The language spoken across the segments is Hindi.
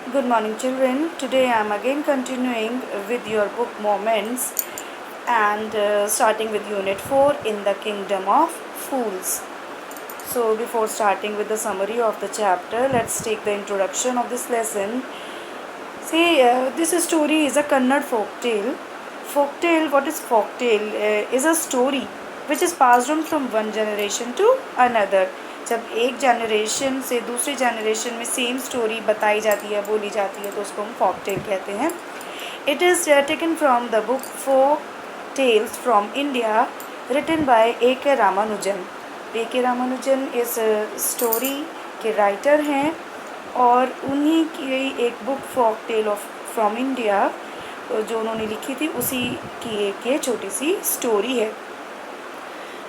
Good morning, children. Today I am again continuing with your book Moments and starting with Unit 4 in the Kingdom of Fools. So, before starting with the summary of the chapter, let's take the introduction of this lesson. See, this story is a Kannada folk tale. Folk tale, what is folk tale? Is a story which is passed on from one generation to another. जब एक जनरेशन से दूसरी जनरेशन में सेम स्टोरी बताई जाती है, बोली जाती है, तो उसको हम folk tale कहते हैं. It is taken from the book Folk Tales from India, written by A.K. Ramanujan. A.K. Ramanujan इस स्टोरी के राइटर हैं और उन्हीं की एक book folk tale of from India जो उन्होंने लिखी थी उसी की एक ये छोटी सी स्टोरी है.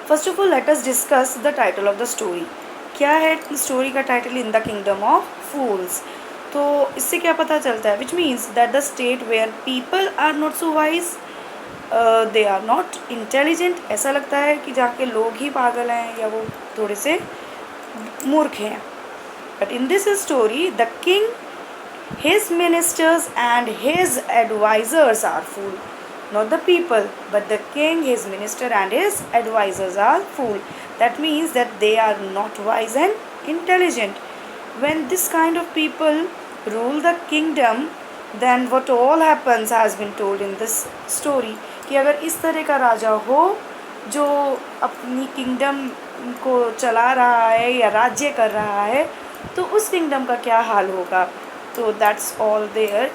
First of all let us discuss the title of the story. क्या है स्टोरी का title? In the kingdom of fools. तो इससे क्या पता चलता है? Which means that the state where people are not so wise, they are not intelligent. ऐसा लगता है कि जाके लोग ही पागल हैं या वो थोड़े से मूर्ख हैं. But in this story, the king, his ministers and his advisors are fool. Not the people, but the king, his minister and his advisors are fool. That means that they are not wise and intelligent. When this kind of people rule the kingdom, then what all happens has been told in this story. कि अगर इस तरह का राजा हो जो अपनी किंगडम को चला रहा है या राज्य कर रहा है, तो उस किंगडम का क्या हाल होगा. तो that's all there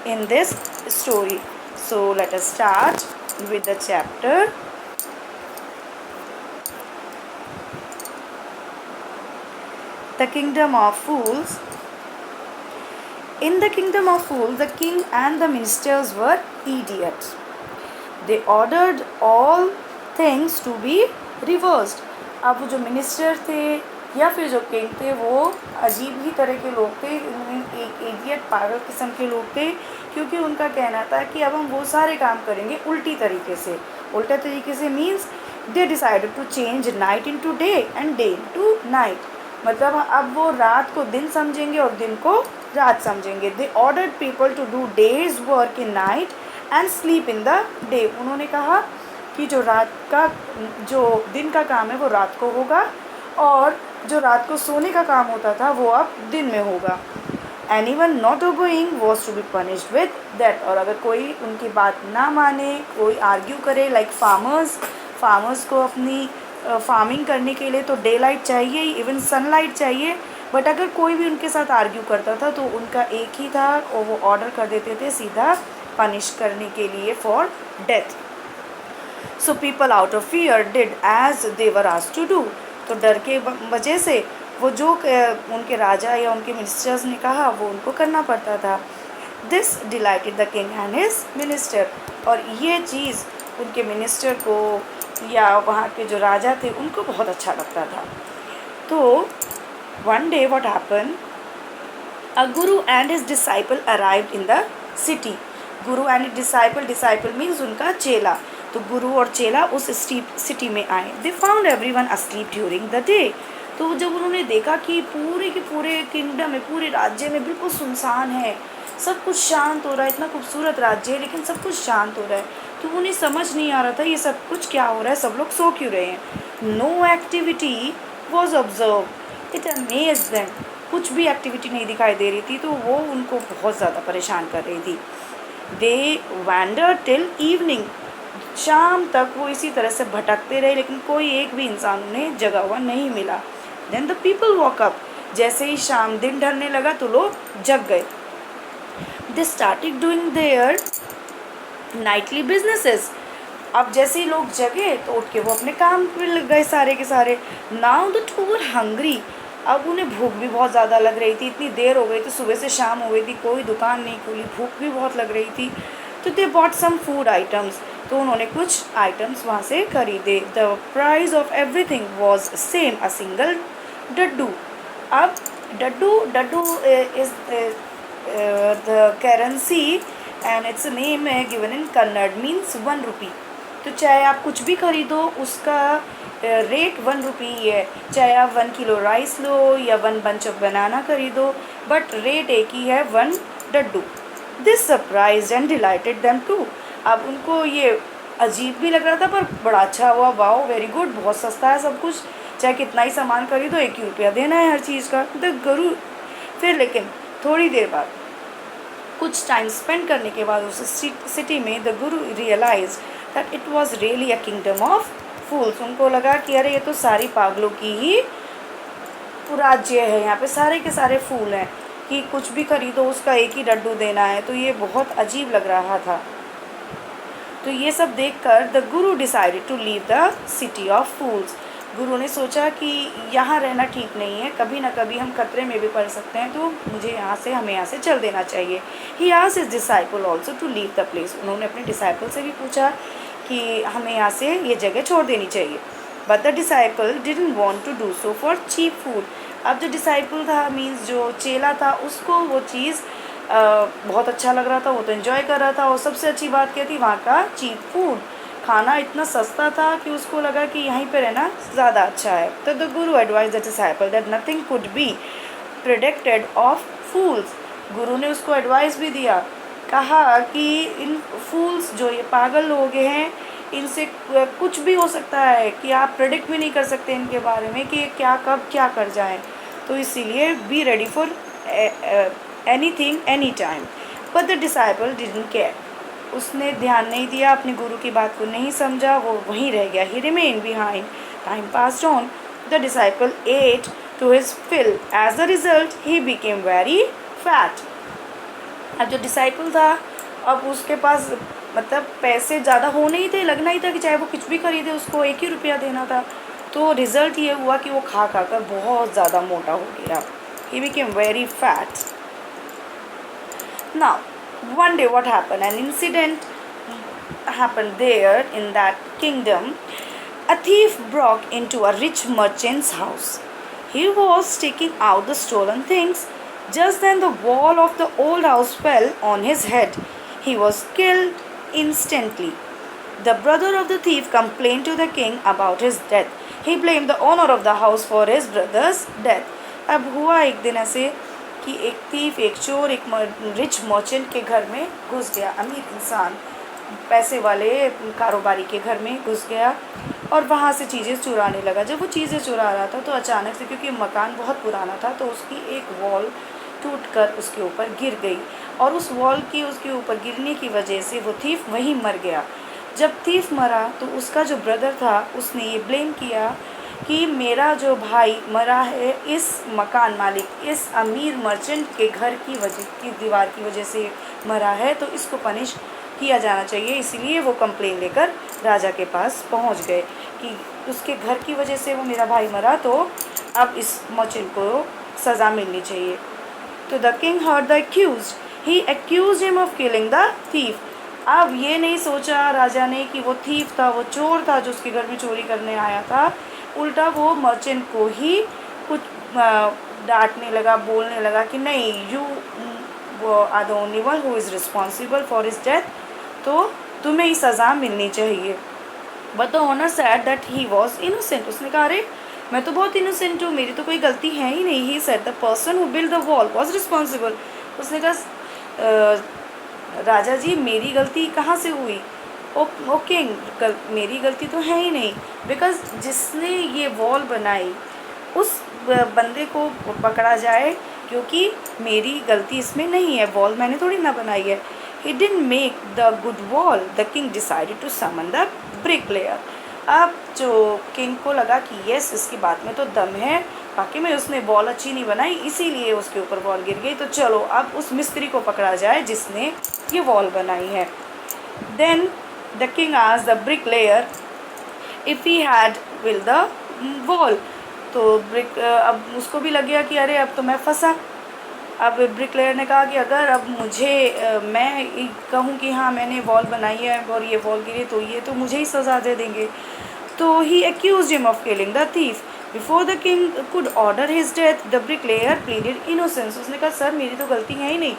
in this story. So let us start with the chapter. The kingdom of fools. In the kingdom of fools, the king and the ministers were idiots. They ordered all things to be reversed. अब वो जो मिनिस्टर थे या फिर जो किंग थे वो अजीब ही तरह के लोग थे. एक इडियट पागल किस्म के लोग थे, क्योंकि उनका कहना था कि अब हम वो सारे काम करेंगे उल्टी तरीके से. उल्टा तरीके से means they decided to change night into day and day to night. मतलब अब वो रात को दिन समझेंगे और दिन को रात समझेंगे. They ordered people to do days work in night and sleep in the day. उन्होंने कहा कि जो दिन का काम है वो रात को होगा और जो रात को सोने का काम होता था वो अब दिन में होगा. Anyone not obeying was to be punished with that. और अगर कोई उनकी बात ना माने, कोई आर्ग्यू करे, लाइक फार्मर्स को अपनी फार्मिंग करने के लिए तो डे लाइट चाहिए, इवन सनलाइट चाहिए. बट अगर कोई भी उनके साथ आर्ग्यू करता था तो उनका एक ही था और वो ऑर्डर कर देते थे सीधा पनिश करने के लिए for death. So people out of fear did as they were asked to do. तो डर के वजह से वो जो उनके राजा या उनके मिनिस्टर्स ने कहा वो उनको करना पड़ता था. This dilated the king and his minister. और ये चीज़ उनके मिनिस्टर को या वहाँ के जो राजा थे उनको बहुत अच्छा लगता था. तो one day what happened, a guru and his disciple arrived in the city. Guru and disciple means उनका चेला. तो गुरु और चेला उस सिटी में आए. They found everyone asleep during the day. तो जब उन्होंने देखा कि पूरे के पूरे किंगडम में, पूरे राज्य में बिल्कुल सुनसान है, सब कुछ शांत हो रहा है, इतना खूबसूरत राज्य है लेकिन सब कुछ शांत हो रहा है, तो उन्हें समझ नहीं आ रहा था ये सब कुछ क्या हो रहा है, सब लोग सो क्यों रहे हैं. No activity was observe. It amazed them. कुछ भी एक्टिविटी नहीं दिखाई दे रही थी, तो वो उनको बहुत ज़्यादा परेशान कर रही थी. दे वैंडर टिल इवनिंग. शाम तक वो इसी तरह से भटकते रहे लेकिन कोई एक भी इंसान उन्हें जगा हुआ नहीं मिला. Then the people walk up. जैसे ही शाम दिन ढलने लगा तो लोग जग गए. They started doing their nightly businesses. अब जैसे ही लोग जगे तो उठ के वो अपने काम पे लग गए सारे के सारे. Now the two were hungry. अब उन्हें भूख भी बहुत ज़्यादा लग रही थी. इतनी देर हो गई थी, सुबह से शाम हो गई थी, कोई दुकान नहीं खुली, भूख भी बहुत लग रही थी. तो they bought some food items. तो उन्होंने कुछ आइटम्स वहाँ से खरीदे. The price of everything was same, a single duddu. अब duddu is the currency and its name given in Kannada means 1 rupee. तो चाहे आप कुछ भी खरीदो उसका रेट 1 रुपी ही है. चाहे आप 1 किलो राइस लो या 1 बंच ऑफ बनाना खरीदो, बट रेट एक ही है, 1 duddu. This surprised and delighted them too. अब उनको ये अजीब भी लग रहा था पर बड़ा अच्छा हुआ, वाओ वेरी गुड, बहुत सस्ता है सब कुछ, चाहे कितना ही सामान खरीदो 1 ही रुपया देना है हर चीज़ का। द गुरु फिर लेकिन थोड़ी देर बाद, कुछ टाइम स्पेंड करने के बाद उस सिटी में, the guru realise that it was really a kingdom of fools. उनको लगा कि अरे ये तो सारी पागलों की ही राज्य है, यहाँ पे सारे के सारे फूल हैं कि कुछ भी खरीदो उसका 1 ही डड्डू देना है, तो ये बहुत अजीब लग रहा था। तो ये सब देखकर the guru decided to leave the city of fools. गुरु ने सोचा कि यहाँ रहना ठीक नहीं है, कभी ना कभी हम खतरे में भी पड़ सकते हैं, तो हमें यहाँ से चल देना चाहिए। He asked his disciple also to leave the place. उन्होंने अपने डिसाइपल से भी पूछा कि हमें यहाँ से ये जगह छोड़ देनी चाहिए। But the disciple didn't want to do so for cheap food. अब जो डिसाइपल था, मीन्स जो चेला था, उसको वो चीज़ बहुत अच्छा लग रहा था, वो तो एंजॉय कर रहा था। और सबसे अच्छी बात क्या थी, वहाँ का चीप फूड, खाना इतना सस्ता था कि उसको लगा कि यहीं पे रहना ज़्यादा अच्छा है। तो the guru advise the disciple that nothing could be predicted of fools. गुरु ने उसको एडवाइस भी दिया, कहा कि इन फूल्स, जो ये पागल लोग हैं, इनसे कुछ भी हो सकता है कि आप प्रेडिक्ट भी नहीं कर सकते इनके बारे में कि क्या कब क्या कर जाए, तो इसीलिए be ready for anything any time. But the disciple didn't care. उसने ध्यान नहीं दिया, अपने गुरु की बात को नहीं समझा, वो वहीं रह गया। He remain behind. Time passed on. The disciple ate to his fill. As the result he became very fat. अब जो डिसाइपल था, अब उसके पास मतलब पैसे ज़्यादा होने ही थे, लगना ही था कि चाहे वो कुछ भी खरीदे उसको 1 ही रुपया देना था। तो रिज़ल्ट ये हुआ कि वो खा खा कर बहुत ज़्यादा मोटा हो गया। ही became very fat. Now, one day what happened? An incident happened there in that kingdom. A thief broke into a rich merchant's house. He was taking out the stolen things. Just then the wall of the old house fell on his head. He was killed instantly. The brother of the thief complained to the king about his death. He blamed the owner of the house for his brother's death. अब हुआ एक दिन ऐसे कि एक थीफ, एक चोर, एक रिच मर्चेंट के घर में घुस गया। अमीर इंसान, पैसे वाले कारोबारी के घर में घुस गया और वहाँ से चीज़ें चुराने लगा। जब वो चीज़ें चुरा रहा था तो अचानक से, क्योंकि मकान बहुत पुराना था, तो उसकी एक वॉल टूटकर उसके ऊपर गिर गई और उस वॉल की उसके ऊपर गिरने की वजह से वो थीफ वहीं मर गया। जब थीफ मरा तो उसका जो ब्रदर था उसने ये ब्लेम किया कि मेरा जो भाई मरा है इस मकान मालिक, इस अमीर मर्चेंट के घर की वजह की दीवार की वजह से मरा है, तो इसको पनिश किया जाना चाहिए। इसीलिए वो कंप्लेन लेकर राजा के पास पहुंच गए कि उसके घर की वजह से वो मेरा भाई मरा, तो अब इस मर्चेंट को सज़ा मिलनी चाहिए। तो the king heard the accuse. He accuse him of killing the thief. अब ये नहीं सोचा राजा ने कि वो थीफ था, वो चोर था जो उसके घर में चोरी करने आया था, उल्टा वो मर्चेंट को ही कुछ डांटने लगा, बोलने लगा कि नहीं, you are the only one who is responsible for his death, तो तुम्हें ही सज़ा मिलनी चाहिए। But the owner said that he was innocent. उसने कहा अरे मैं तो बहुत इनोसेंट हूँ, मेरी तो कोई गलती है ही नहीं। He said the person who build the wall was responsible. उसने कहा राजा जी मेरी गलती कहाँ से हुई? ओ किंग, मेरी गलती तो है ही नहीं, बिकॉज जिसने ये वॉल बनाई उस बंदे को पकड़ा जाए, क्योंकि मेरी गलती इसमें नहीं है, वॉल मैंने थोड़ी ना बनाई है। He didn't make the good wall. The king decided to summon the bricklayer. अब जो किंग को लगा कि यस, इसकी बात में तो दम है, बाकी में उसने वॉल अच्छी नहीं बनाई इसीलिए उसके ऊपर वॉल गिर गई, तो चलो अब उस मिस्त्री को पकड़ा जाए जिसने ये वॉल बनाई है। Then the king asked the bricklayer if he had build the wall. तो अब उसको भी लग गया कि अरे अब तो मैं फंसा। अब ब्रिकलेयर ने कहा कि अगर अब मुझे मैं कहूँ कि हाँ मैंने वॉल बनाई है और ये वॉल गिरी, तो ये तो मुझे ही सज़ा दे देंगे। तो he accuse him of killing the thief. Before the king could order his death the bricklayer pleaded innocence. उसने कहा सर मेरी तो गलती है ही नहीं।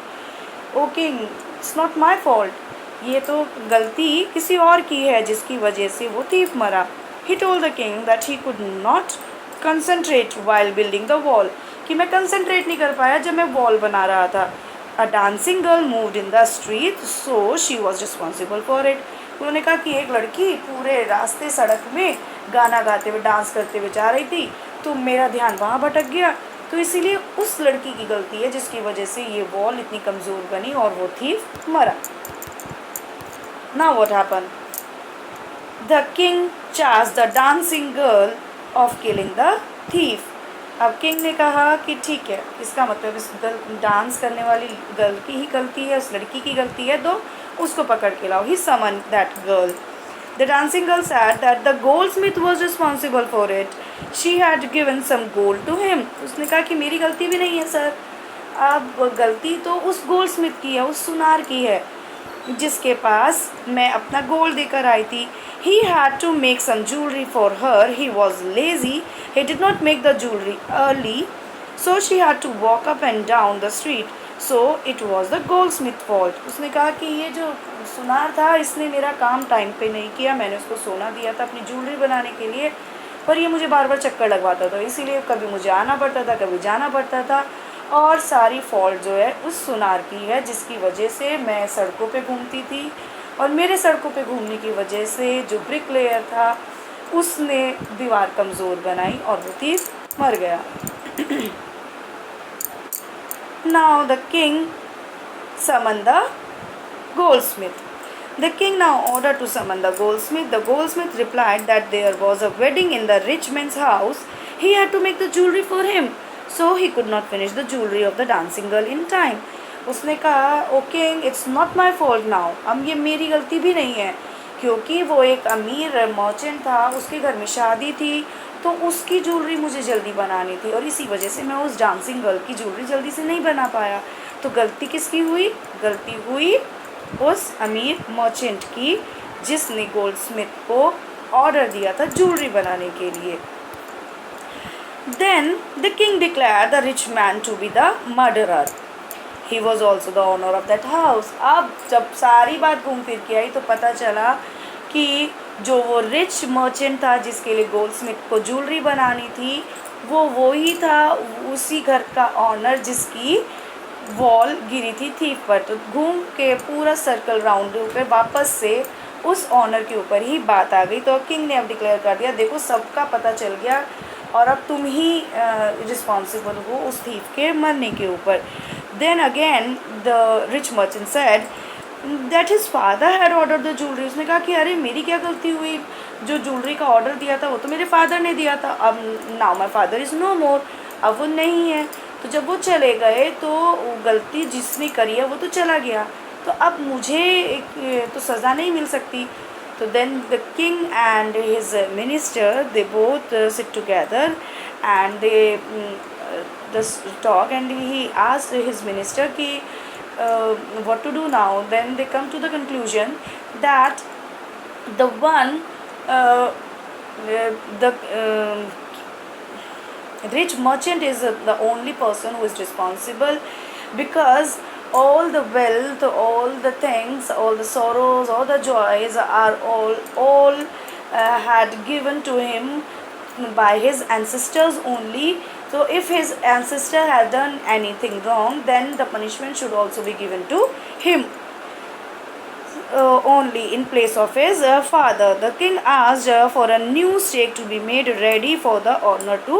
Oh king, it's not my fault, ये तो गलती किसी और की है जिसकी वजह से वो थीफ मरा। He told the king that he could not concentrate while building the wall, क्योंकि मैं कंसंट्रेट नहीं कर पाया जब मैं वॉल बना रहा था। अ dancing girl moved in the street so she was responsible for it. उन्होंने कहा कि एक लड़की पूरे रास्ते सड़क में गाना गाते हुए डांस करते हुए जा रही थी, तो मेरा ध्यान वहाँ भटक गया, तो इसीलिए उस लड़की की गलती है जिसकी वजह से ये वॉल इतनी कमज़ोर बनी और वो थीफ मरा। Now what happen, the king charge the dancing girl of killing the thief. अब किंग ने कहा कि ठीक है, इसका मतलब इस डांस करने वाली गर्ल की ही गलती है, उस लड़की की गलती है, तो उसको पकड़ के लाओ। He summon that girl. The dancing girl said that the goldsmith was responsible for it, she had given some gold to him. उसने कहा कि मेरी गलती भी नहीं है सर, अब गलती तो उस गोल्डस्मिथ की है, उस सुनार की है जिसके पास मैं अपना गोल्ड देकर आई थी। He had to make some jewelry for her. He was lazy. He did not make the jewelry early, so she had to walk up and down the street. So it was the goldsmith fault. उसने कहा कि ये जो सुनार था इसने मेरा काम टाइम पे नहीं किया, मैंने उसको सोना दिया था अपनी ज्वेलरी बनाने के लिए, पर ये मुझे बार बार चक्कर लगवाता था, इसीलिए कभी मुझे आना पड़ता था, कभी जाना पड़ता था, और सारी फॉल्ट जो है उस सुनार की है जिसकी वजह से मैं सड़कों पे घूमती थी, और मेरे सड़कों पे घूमने की वजह से जो ब्रिक लेयर था उसने दीवार कमज़ोर बनाई और वो तीर मर गया। Now the king summon the goldsmith. The king now ordered to summon the goldsmith. The goldsmith replied that there was a wedding in the rich man's house. He had to make the jewelry for him, so he could not finish the jewelry of the dancing girl in time. उसने कहा, O king, it's not my fault now, अब ये मेरी गलती भी नहीं है, क्योंकि वो एक अमीर मर्चेंट था, उसके घर में शादी थी, तो उसकी ज्वेलरी मुझे जल्दी बनानी थी, और इसी वजह से मैं उस डांसिंग गर्ल की ज्वेलरी जल्दी से नहीं बना पाया। तो गलती किसकी हुई? गलती हुई उस अमीर मर्चेंट की जिसने गोल्डस्मिथ को ऑर्डर दिया था ज्वेलरी बनाने के लिए। Then the king declared the rich man to be the murderer. He was also the owner of that house. अब जब सारी बात घूम फिर के आई तो पता चला कि जो वो रिच मर्चेंट था जिसके लिए गोल्डस्मिथ को ज्वेलरी बनानी थी, वो ही था, उसी घर का ऑनर जिसकी वॉल गिरी थी थीफ पर। तो घूम के पूरा सर्कल राउंड होकर वापस से उस ऑनर के ऊपर ही बात आ गई। तो किंग ने अब डिक्लेयर कर दिया, देखो सबका पता चल गया और अब तुम ही रिस्पॉन्सिबल हो उस थीफ के मरने के ऊपर। Then again the rich merchant said that his father had order the jewellery. उसने कहा कि अरे मेरी क्या गलती हुई, जो ज्वेलरी का ऑर्डर दिया था वो तो मेरे फादर ने दिया था, अब now my father is no more, अब वो नहीं है, तो जब वो चले गए तो गलती जिसने करी है वो तो चला गया, तो अब मुझे तो सज़ा नहीं मिल सकती। तो then the king and his minister they both sit together and they talk and he asked his minister कि what to do now. Then they come to the conclusion that the one the rich merchant is the only person who is responsible, because all the wealth, all the things, all the sorrows, all the joys are all had given to him by his ancestors only. So if his ancestor had done anything wrong, then the punishment should also be given to him only in place of his father. The king asked for a new stake to be made ready for the owner to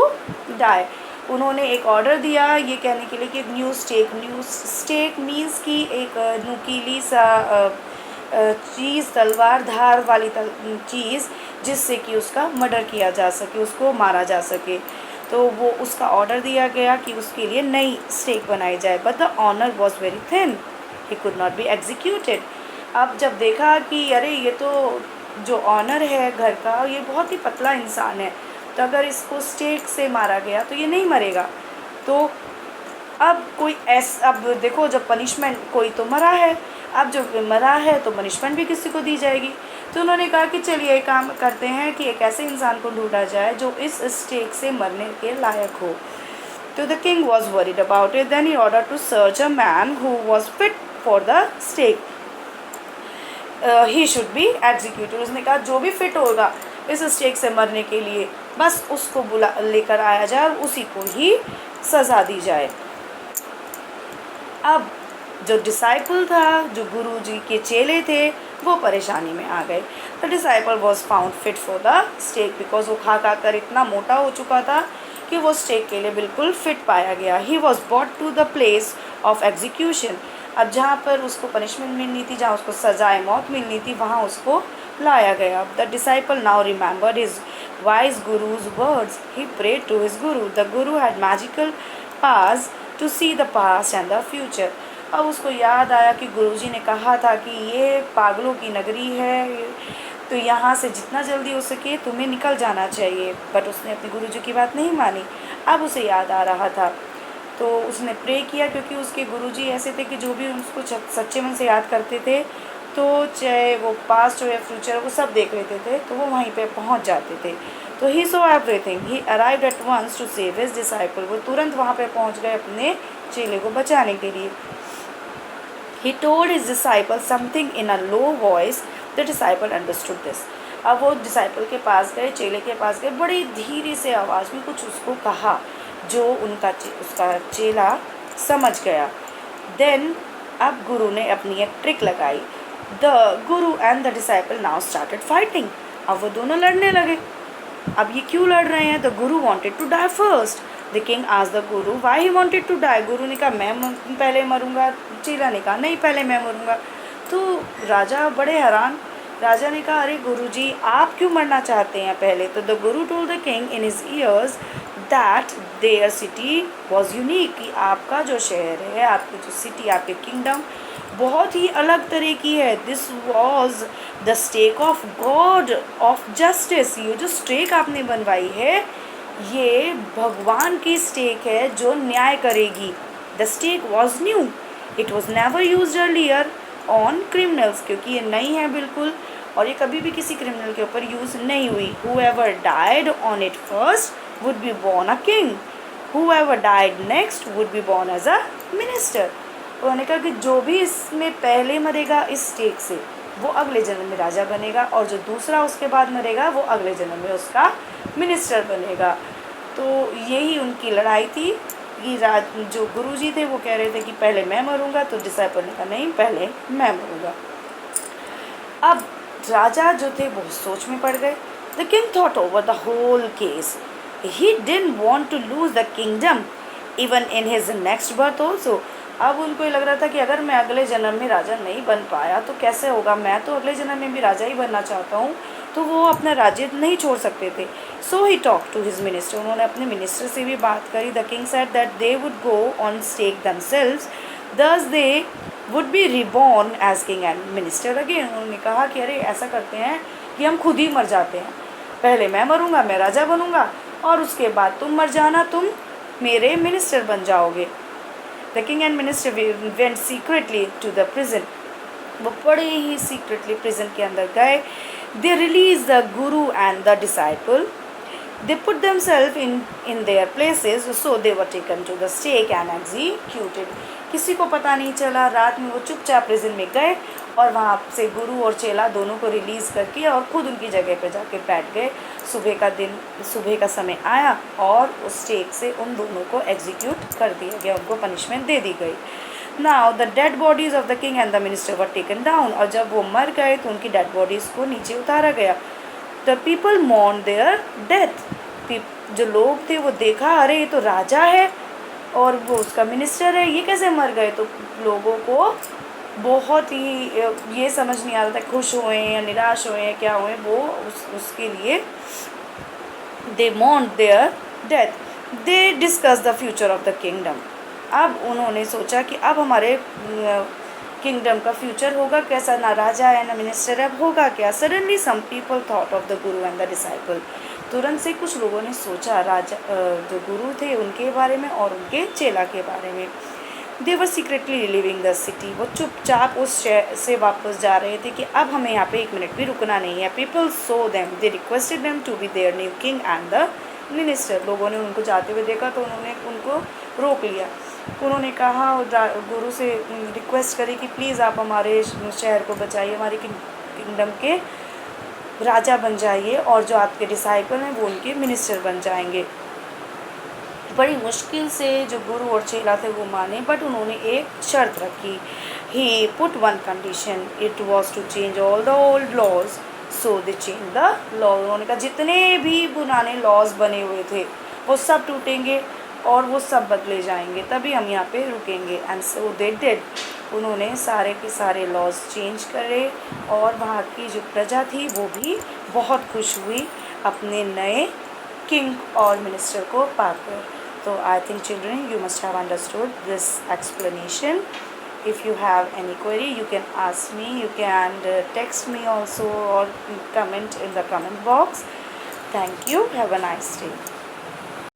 die. उन्होंने एक ऑर्डर दिया ये कहने के लिए कि न्यू स्टेक मीन्स कि एक नुकीली सा चीज़, तलवार धार वाली चीज़ जिससे कि उसका मर्डर किया जा सके, उसको मारा जा सके। तो वो उसका ऑर्डर दिया गया कि उसके लिए नई स्टेक बनाई जाए, but the owner was very thin, he could not be executed. अब जब देखा कि अरे ये तो जो ऑनर है घर का ये बहुत ही पतला इंसान है, तो अगर इसको स्टेक से मारा गया तो ये नहीं मरेगा, तो अब अब देखो जब पनिशमेंट, कोई तो मरा है, अब जो मरा है तो पनिशमेंट भी किसी को दी जाएगी। तो उन्होंने कहा कि चलिए एक काम करते हैं कि एक ऐसे इंसान को ढूंढा जाए जो इस स्टेक से मरने के लायक हो। तो the king was worried about it, then he order to search a man who was fit for the stake, he should be executed. उसने कहा जो भी फिट होगा इस स्टेक से मरने के लिए बस उसको लेकर आया जाए और उसी को ही सज़ा दी जाए। अब जो डिसाइपल था, जो गुरु जी के चेले थे, वो परेशानी में आ गए। The disciple was found fit for the stake, because वो खा खा कर इतना मोटा हो चुका था कि वो स्टेक के लिए बिल्कुल फिट पाया गया। He was bought to the place of execution. अब जहाँ पर उसको पनिशमेंट मिलनी थी, जहाँ उसको सजाए मौत मिलनी थी, वहाँ उसको लाया गया। The disciple now remembered his wise guru's words. He prayed to his guru. The guru had magical powers to see the past and the future. अब उसको याद आया कि गुरुजी ने कहा था कि ये पागलों की नगरी है, तो यहाँ से जितना जल्दी हो सके तुम्हें निकल जाना चाहिए। बट उसने अपने गुरुजी की बात नहीं मानी। अब उसे याद आ रहा था, तो उसने प्रे किया, क्योंकि उसके गुरुजी ऐसे थे कि जो भी उसको सच्चे मन से याद करते थे, तो चाहे वो पास्ट हो या फ्यूचर हो, वो सब देख लेते थे, तो वो वहीं पे पहुंच जाते थे। तो he saw everything. He arrived at once to save his disciple. वो तुरंत वहाँ पे पहुँच गए अपने चेले को बचाने के लिए। He told his disciple something in a low voice. The disciple understood this. अब वो डिसाइपल के पास गए, चेले के पास गए, बड़ी धीरे से आवाज़ में कुछ उसको कहा, जो उसका चेला समझ गया। देन अब गुरु ने अपनी एक ट्रिक लगाई। The Guru and the disciple now started fighting. अब वो दोनों लड़ने लगे। अब ये क्यों लड़ रहे हैं? The guru wanted to die first. The king asked the guru why he wanted to die. गुरु ने कहा मैं पहले मरूंगा, चेला ने कहा नहीं पहले मैं मरूंगा। तो राजा बड़े हैरान। राजा ने कहा अरे गुरुजी आप क्यों मरना चाहते हैं पहले? तो the Guru told the king in his years that there city was unique, कि आपका जो शहर है, आपकी जो सिटी, आपके किंगडम बहुत ही अलग तरह की है। This was the stake of god of justice. ये जो स्टेक आपने बनवाई है, ये भगवान की स्टेक है जो न्याय करेगी। The stake was new, it was never use earlier on criminals, क्योंकि ये नई है बिल्कुल, और ये कभी भी किसी क्रिमिनल के ऊपर यूज़ नहीं हुई। Whoever died on it first would be born a king. Whoever died next would be born as a minister. उन्होंने कहा कि जो भी इसमें पहले मरेगा इस स्टेक से, वो अगले जन्म में राजा बनेगा, और जो दूसरा उसके बाद मरेगा वो अगले जन्म में उसका मिनिस्टर बनेगा। तो यही उनकी लड़ाई थी कि जो गुरुजी थे वो कह रहे थे कि पहले मैं मरूंगा, तो डिसाइपल ने कहा नहीं पहले मैं मरूंगा। अब राजा जो थे वो सोच में पड़ गए। The king thought over the whole case. He didn't want to lose the kingdom even in his next birth also. अब उनको ये लग रहा था कि अगर मैं अगले जन्म में राजा नहीं बन पाया तो कैसे होगा, मैं तो अगले जन्म में भी राजा ही बनना चाहता हूँ। तो वो अपना राज्य नहीं छोड़ सकते थे। So he talk to his minister. उन्होंने अपने मिनिस्टर से भी बात करी। The king said that they would go on stake themselves, thus they would be reborn as king and minister again. उन्होंने कहा कि अरे ऐसा करते हैं कि हम खुद ही मर जाते हैं, पहले मैं मरूंगा, मैं राजा बनूंगा, और उसके बाद तुम मर जाना, तुम मेरे मिनिस्टर बन जाओगे। The king and minister went secretly to the prison. वो बड़े ही सीक्रेटली प्रिजन के अंदर गए। They release the Guru and the disciple. They put themselves in their places, so they were taken to the stake and executed. किसी को पता नहीं चला। रात में वो चुपचाप प्रिजन में गए और वहाँ से गुरु और चेला दोनों को रिलीज़ करके और खुद उनकी जगह पे जाके बैठ गए। सुबह का समय आया और उस स्टेक से उन दोनों को एग्जीक्यूट कर दिया गया, उनको पनिशमेंट दे दी गई। Now the dead bodies of the king and the minister were taken down. और जब वो मर गए तो उनकी डेड बॉडीज़ को नीचे उतारा गया। The people mourn their death. जो लोग थे वो देखा, अरे ये तो राजा है और वो उसका मिनिस्टर है, ये कैसे मर गए? तो लोगों को बहुत ही ये समझ नहीं आ रहा था, खुश हुए या निराश हुए या क्या हुए, वो उसके लिए they mourn their death. They discuss the future of the kingdom. अब उन्होंने सोचा कि अब हमारे किंगडम का फ्यूचर होगा कैसा, ना राजा है ना मिनिस्टर है, अब होगा क्या? Suddenly some people thought of the Guru and the disciple. तुरंत से कुछ लोगों ने सोचा राजा जो गुरु थे उनके बारे में और उनके चेला के बारे में। दे वर सीक्रेटली लिविंग द सिटी। वो चुपचाप उस शहर से वापस जा रहे थे कि अब हमें यहाँ पे एक मिनट भी रुकना नहीं है। People saw them, they requested them to be their new king and the minister. लोगों ने उनको जाते हुए देखा तो उन्होंने उनको रोक लिया। उन्होंने कहा, गुरु से रिक्वेस्ट करी कि प्लीज़ आप हमारे शहर को बचाइए, हमारे किंगडम के राजा बन जाइए और जो आपके डिसाइपल हैं वो उनके मिनिस्टर बन जाएंगे। बड़ी मुश्किल से जो गुरु और चेला थे वो माने, बट उन्होंने एक शर्त रखी. He put one condition, it was to change all the old laws. So they change the law. उन्होंने कहा जितने भी पुराने लॉज बने हुए थे वो सब टूटेंगे और वो सब बदले जाएंगे, तभी हम यहाँ पे रुकेंगे. And so they did. उन्होंने सारे के सारे लॉज चेंज करे और वहाँ की जो प्रजा थी वो भी बहुत खुश हुई अपने नए किंग और मिनिस्टर को पाकर. तो I think children you must have understood this explanation. If you have any query, you can ask me, you can text me also, or comment in the comment box. Thank you. Have a nice day.